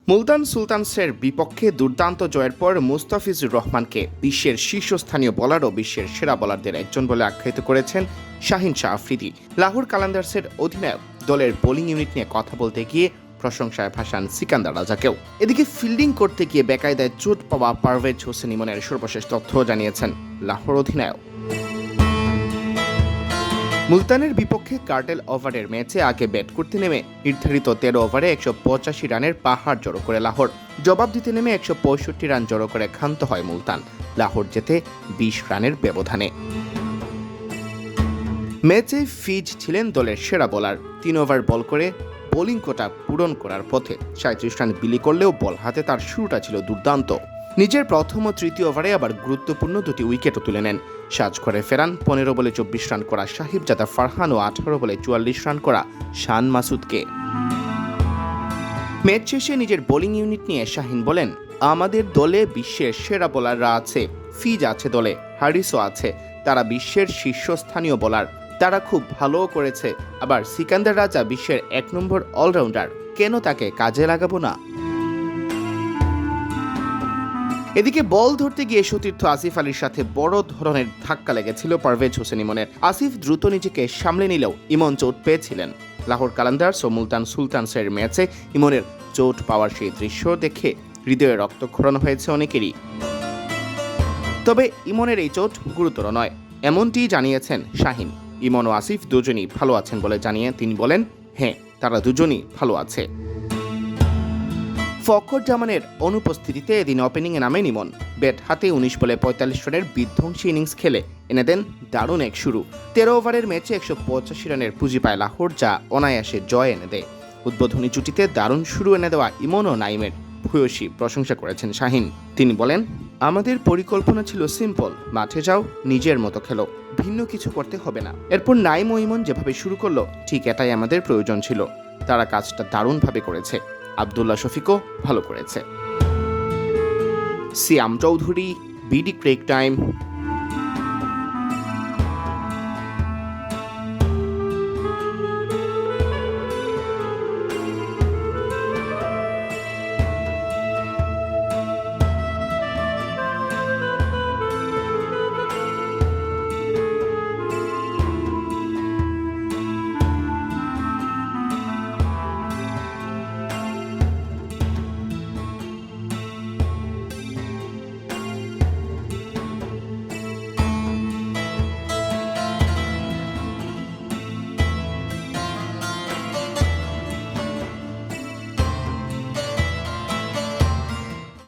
মুলতান সুলতানসের বিপক্ষে দুর্দান্ত জয়ের পর মুস্তাফিজুর রহমানকে বিশ্বের শীর্ষস্থানীয় বোলার ও বিশ্বের সেরা বোলারদের একজন বলে আখ্যায়িত করেছেন শাহিন শাহ আফ্রিদি। লাহোর কালান্দার্সের অধিনায়ক দলের বোলিং ইউনিট নিয়ে কথা বলতে গিয়ে প্রশংসায় ভাসান সিকান্দার রাজাকেও। এদিকে ফিল্ডিং করতে গিয়ে বেকায়দায় চোট পাওয়া পারভেজ হোসেন ইমনের সর্বশেষ তথ্য জানিয়েছেন লাহোর অধিনায়ক। মুলতানের বিপক্ষে কার্টেল ওভারের ম্যাচে আগে ব্যাট করতে নেমে নির্ধারিত 13 ওভারে 185 রানের পাহাড় জড়ো করে লাহোর। জবাব দিতে নেমে 165 রান জড়ো করে ক্ষান্ত হয় মুলতান। লাহোর জেতে 20 রানের ব্যবধানে। ম্যাচে ফিজ ছিলেন দলের সেরা বোলার। 3 ওভার বল করে বোলিং কোটা পূরণ করার পথে 37 রান বিলি করলেও বল হাতে তার শুরুটা ছিল দুর্দান্ত। নিজের প্রথম ও তৃতীয় ওভারে আবার গুরুত্বপূর্ণ 2টি উইকেটও তুলে নেন। সাজঘরে ফেরান 15 বলে 24 রান করা সাহিবজাদা ফারহান ও 18 বলে 44 রান করা শান মাসুদকে। ম্যাচ শেষে নিজের বোলিং ইউনিট নিয়ে শাহিন বলেন, আমাদের দলে বিশ্বের সেরা বোলাররা আছে, ফিজ আছে দলে, হারিসও আছে। তারা বিশ্বের শীর্ষস্থানীয় বোলার, তারা খুব ভালোও করেছে। আবার সিকান্দার রাজা বিশ্বের 1 নম্বর অলরাউন্ডার, কেন তাকে কাজে লাগাবো না। এদিকে বল ধরতে গিয়ে সতীর্থ আসিফ আলীর সাথে বড় ধরনের ধাক্কা লেগেছিল পারভেজ হোসেন ইমনের। আসিফ দ্রুত নিজেকে সামলে নিলেও ইমন চোট পেয়েছিলেন। লাহোর কালান্দার্স ও মুলতান সুলতানসের ম্যাচে ইমনের চোট পাওয়ার সেই দৃশ্য দেখে হৃদয়ে রক্তক্ষরণ হয়েছে অনেকেরই। তবে ইমনের এই চোট গুরুতর নয়, এমনটি জানিয়েছেন শাহিন। ইমন ও আসিফ দুজনই ভালো আছেন বলে জানিয়ে তিনি বলেন, হ্যাঁ, তারা দুজনই ভালো আছে। ফখর জামানের অনুপস্থিতিতে এদিন ওপেনিংয়ে নামেন ইমন। ব্যাট হাতে 19 বলে 45 রানের বিধ্বংসী ইনিংস খেলে এনে দেন দারুণ এক শুরু। 13 ওভারের ম্যাচে 185 রানের পুঁজি পায় লাহোর, যা অনায়াসে জয় এনে দেয়। উদ্বোধনী জুটিতে দারুণ শুরু এনে দেওয়া ইমন ও নাইমের ভূয়সী প্রশংসা করেছেন শাহিন। তিনি বলেন, আমাদের পরিকল্পনা ছিল সিম্পল, মাঠে যাও, নিজের মতো খেলো, ভিন্ন কিছু করতে হবে না। এরপর নাইম ও ইমন যেভাবে শুরু করলো, ঠিক এটাই আমাদের প্রয়োজন ছিল। তারা কাজটা দারুণভাবে করেছে। আব্দুল্লাহ শফিকও ভালো করেছে। সিয়াম চৌধুরী, বিডি ক্রিক টাইম।